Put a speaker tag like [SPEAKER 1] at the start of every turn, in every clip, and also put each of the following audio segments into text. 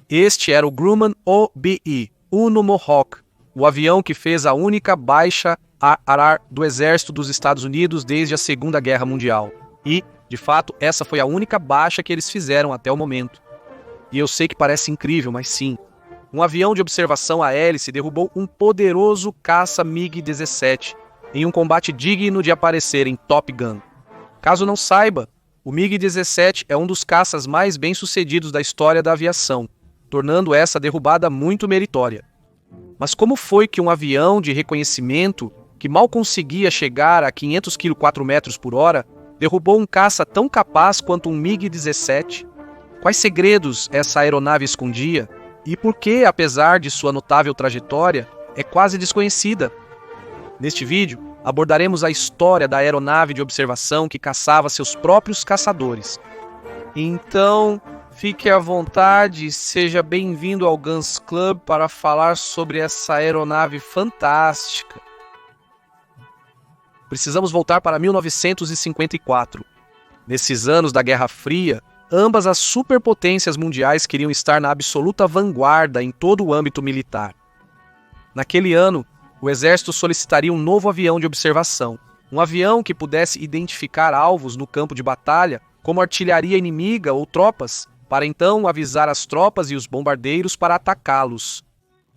[SPEAKER 1] Este era o Grumman OBE, Uno Mohawk, o avião que fez a única baixa aérea do Exército dos Estados Unidos desde a Segunda Guerra Mundial. E, de fato, essa foi a única baixa que eles fizeram até o momento. E eu sei que parece incrível, mas sim. Um avião de observação a hélice derrubou um poderoso caça MiG-17 em um combate digno de aparecer em Top Gun. Caso não saiba, o MiG-17 é um dos caças mais bem-sucedidos da história da aviação, tornando essa derrubada muito meritória. Mas como foi que um avião de reconhecimento, que mal conseguia chegar a 500 km/h, derrubou um caça tão capaz quanto um MiG-17? Quais segredos essa aeronave escondia? E por que, apesar de sua notável trajetória, é quase desconhecida? Neste vídeo, abordaremos a história da aeronave de observação que caçava seus próprios caçadores. Então, fique à vontade e seja bem-vindo ao Guns Club para falar sobre essa aeronave fantástica. Precisamos voltar para 1954. Nesses anos da Guerra Fria, ambas as superpotências mundiais queriam estar na absoluta vanguarda em todo o âmbito militar. Naquele ano, o exército solicitaria um novo avião de observação, um avião que pudesse identificar alvos no campo de batalha, como artilharia inimiga ou tropas, para então avisar as tropas e os bombardeiros para atacá-los.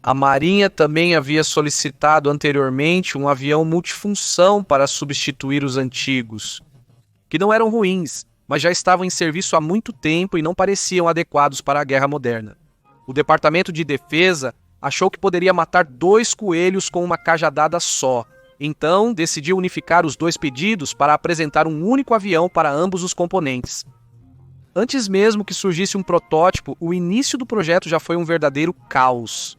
[SPEAKER 1] A Marinha também havia solicitado anteriormente um avião multifunção para substituir os antigos, que não eram ruins, mas já estavam em serviço há muito tempo e não pareciam adequados para a guerra moderna. O Departamento de Defesa achou que poderia matar 2 coelhos com uma cajadada só, então decidiu unificar os 2 pedidos para apresentar um único avião para ambos os componentes. Antes mesmo que surgisse um protótipo, o início do projeto já foi um verdadeiro caos.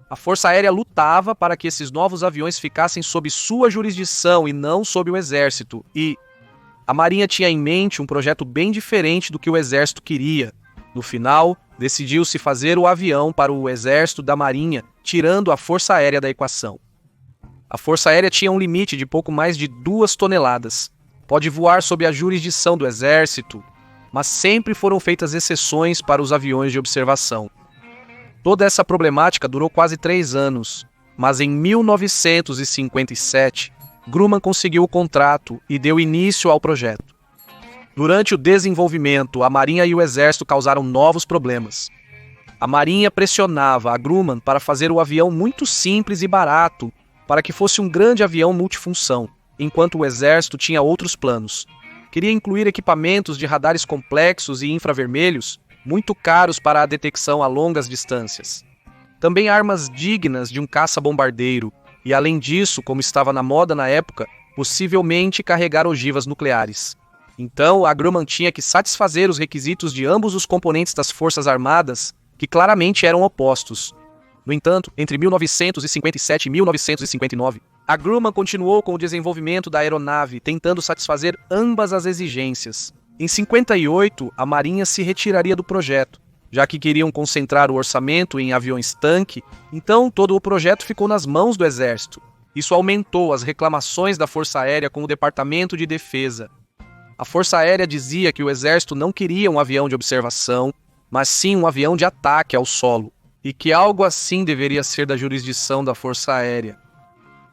[SPEAKER 1] A Força Aérea lutava para que esses novos aviões ficassem sob sua jurisdição e não sob o Exército, e a Marinha tinha em mente um projeto bem diferente do que o Exército queria. No final, decidiu-se fazer o avião para o Exército da Marinha, tirando a Força Aérea da equação. A Força Aérea tinha um limite de pouco mais de 2 toneladas. Pode voar sob a jurisdição do Exército, mas sempre foram feitas exceções para os aviões de observação. Toda essa problemática durou quase 3 anos, mas em 1957, Grumman conseguiu o contrato e deu início ao projeto. Durante o desenvolvimento, a Marinha e o Exército causaram novos problemas. A Marinha pressionava a Grumman para fazer o avião muito simples e barato, para que fosse um grande avião multifunção, enquanto o Exército tinha outros planos. Queria incluir equipamentos de radares complexos e infravermelhos, muito caros para a detecção a longas distâncias. Também armas dignas de um caça-bombardeiro, e além disso, como estava na moda na época, possivelmente carregar ogivas nucleares. Então, a Grumman tinha que satisfazer os requisitos de ambos os componentes das Forças Armadas, que claramente eram opostos. No entanto, entre 1957 e 1959, a Grumman continuou com o desenvolvimento da aeronave, tentando satisfazer ambas as exigências. Em 58, a Marinha se retiraria do projeto, já que queriam concentrar o orçamento em aviões-tanque, então todo o projeto ficou nas mãos do Exército. Isso aumentou as reclamações da Força Aérea com o Departamento de Defesa. A Força Aérea dizia que o Exército não queria um avião de observação, mas sim um avião de ataque ao solo, e que algo assim deveria ser da jurisdição da Força Aérea.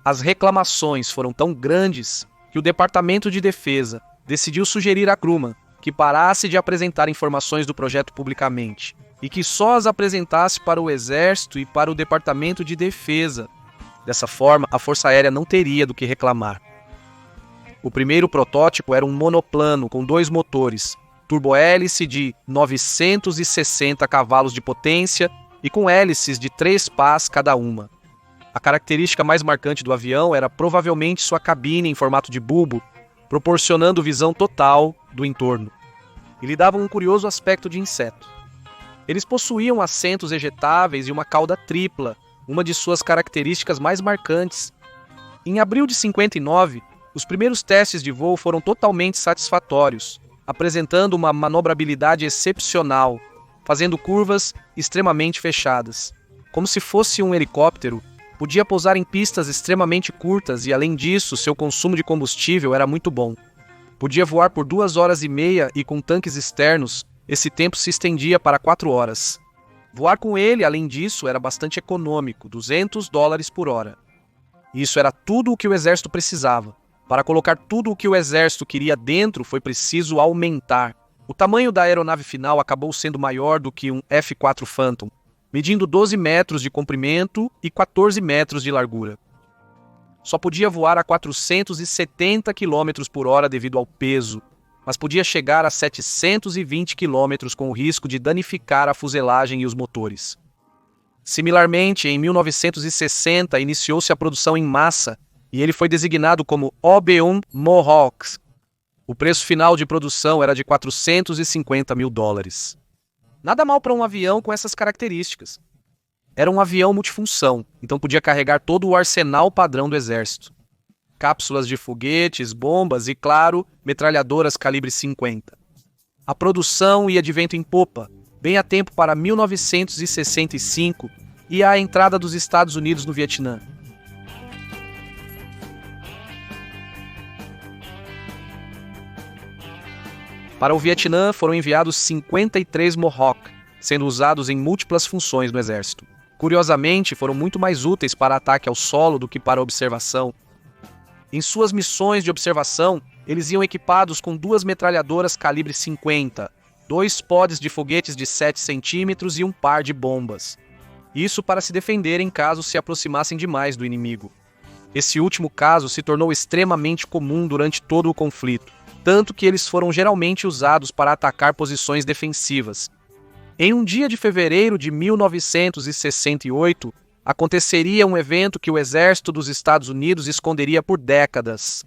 [SPEAKER 1] As reclamações foram tão grandes que o Departamento de Defesa decidiu sugerir a Grumman que parasse de apresentar informações do projeto publicamente, e que só as apresentasse para o Exército e para o Departamento de Defesa. Dessa forma, a Força Aérea não teria do que reclamar. O primeiro protótipo era um monoplano com 2 motores, turbohélice de 960 cavalos de potência e com hélices de 3 pás cada uma. A característica mais marcante do avião era provavelmente sua cabine em formato de bulbo, proporcionando visão total do entorno. E lhe davam um curioso aspecto de inseto. Eles possuíam assentos ejetáveis e uma cauda tripla, uma de suas características mais marcantes. Em abril de 59, os primeiros testes de voo foram totalmente satisfatórios, apresentando uma manobrabilidade excepcional, fazendo curvas extremamente fechadas. Como se fosse um helicóptero, podia pousar em pistas extremamente curtas e, além disso, seu consumo de combustível era muito bom. Podia voar por 2 horas e meia e, com tanques externos, esse tempo se estendia para 4 horas. Voar com ele, além disso, era bastante econômico, $200 por hora. Isso era tudo o que o exército precisava. Para colocar tudo o que o exército queria dentro, foi preciso aumentar. O tamanho da aeronave final acabou sendo maior do que um F-4 Phantom, medindo 12 metros de comprimento e 14 metros de largura. Só podia voar a 470 km por hora devido ao peso, mas podia chegar a 720 km com o risco de danificar a fuselagem e os motores. Similarmente, em 1960 iniciou-se a produção em massa e ele foi designado como OB-1 Mohawk. O preço final de produção era de $450 mil. Nada mal para um avião com essas características. Era um avião multifunção, então podia carregar todo o arsenal padrão do exército. Cápsulas de foguetes, bombas e, claro, metralhadoras calibre 50. A produção ia de vento em popa, bem a tempo para 1965 e a entrada dos Estados Unidos no Vietnã. Para o Vietnã foram enviados 53 Mohawk, sendo usados em múltiplas funções no exército. Curiosamente, foram muito mais úteis para ataque ao solo do que para observação. Em suas missões de observação, eles iam equipados com 2 metralhadoras calibre 50, 2 pods de foguetes de 7 centímetros e um par de bombas. Isso para se defenderem caso se aproximassem demais do inimigo. Esse último caso se tornou extremamente comum durante todo o conflito, tanto que eles foram geralmente usados para atacar posições defensivas. Em um dia de fevereiro de 1968, aconteceria um evento que o exército dos Estados Unidos esconderia por décadas.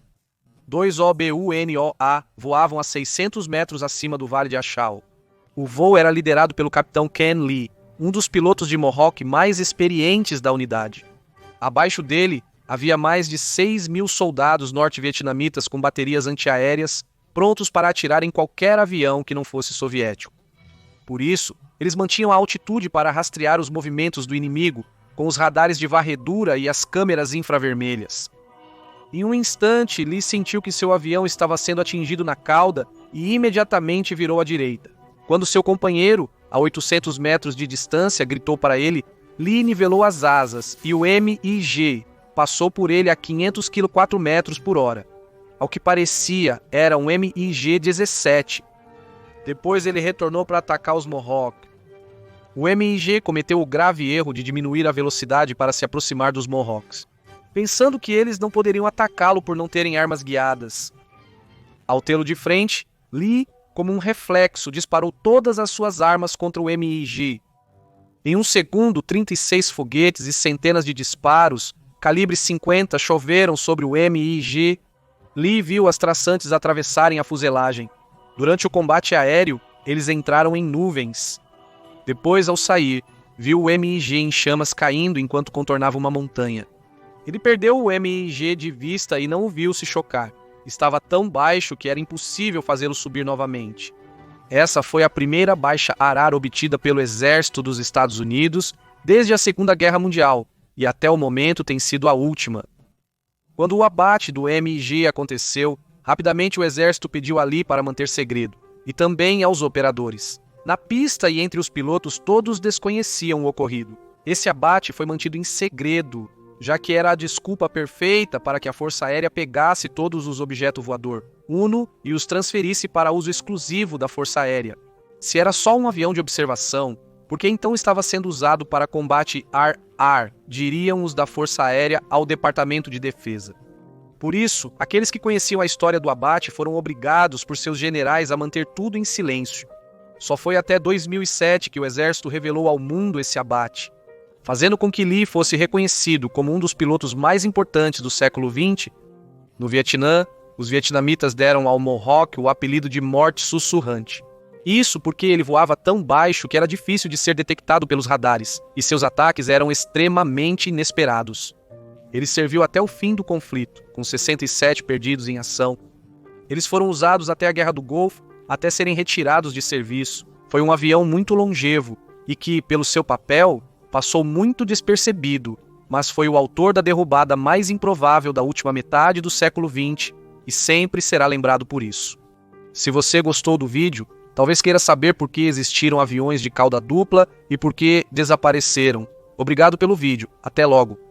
[SPEAKER 1] 2 OBU-NOA voavam a 600 metros acima do Vale de Achau. O voo era liderado pelo capitão Ken Lee, um dos pilotos de Mohawk mais experientes da unidade. Abaixo dele, havia mais de 6.000 soldados norte-vietnamitas com baterias antiaéreas, prontos para atirar em qualquer avião que não fosse soviético. Por isso, eles mantinham a altitude para rastrear os movimentos do inimigo, com os radares de varredura e as câmeras infravermelhas. Em um instante, Lee sentiu que seu avião estava sendo atingido na cauda e imediatamente virou à direita. Quando seu companheiro, a 800 metros de distância, gritou para ele, Lee nivelou as asas e o MiG passou por ele a 504 metros por hora. Ao que parecia, era um MiG-17. Depois ele retornou para atacar os Mohawk. O MiG cometeu o grave erro de diminuir a velocidade para se aproximar dos Mohawks, pensando que eles não poderiam atacá-lo por não terem armas guiadas. Ao tê-lo de frente, Lee, como um reflexo, disparou todas as suas armas contra o MiG. Em um segundo, 36 foguetes e centenas de disparos, calibre 50, choveram sobre o MiG. Lee viu as traçantes atravessarem a fuselagem. Durante o combate aéreo, eles entraram em nuvens. Depois, ao sair, viu o MiG em chamas caindo enquanto contornava uma montanha. Ele perdeu o MiG de vista e não o viu se chocar. Estava tão baixo que era impossível fazê-lo subir novamente. Essa foi a primeira baixa arar obtida pelo exército dos Estados Unidos desde a Segunda Guerra Mundial, e até o momento tem sido a última. Quando o abate do MiG aconteceu, rapidamente o exército pediu a Lee para manter segredo, e também aos operadores. Na pista e entre os pilotos, todos desconheciam o ocorrido. Esse abate foi mantido em segredo, já que era a desculpa perfeita para que a Força Aérea pegasse todos os objetos voador UNO e os transferisse para uso exclusivo da Força Aérea. Se era só um avião de observação, por que então estava sendo usado para combate ar-ar, diriam os da Força Aérea ao Departamento de Defesa. Por isso, aqueles que conheciam a história do abate foram obrigados por seus generais a manter tudo em silêncio. Só foi até 2007 que o exército revelou ao mundo esse abate, fazendo com que Lee fosse reconhecido como um dos pilotos mais importantes do século XX. No Vietnã, os vietnamitas deram ao Mohawk o apelido de Morte Sussurrante. Isso porque ele voava tão baixo que era difícil de ser detectado pelos radares, e seus ataques eram extremamente inesperados. Ele serviu até o fim do conflito, com 67 perdidos em ação. Eles foram usados até a Guerra do Golfo, até serem retirados de serviço. Foi um avião muito longevo e que, pelo seu papel, passou muito despercebido, mas foi o autor da derrubada mais improvável da última metade do século XX e sempre será lembrado por isso. Se você gostou do vídeo, Talvez queira saber por que existiram aviões de cauda dupla e por que desapareceram. Obrigado pelo vídeo. Até logo.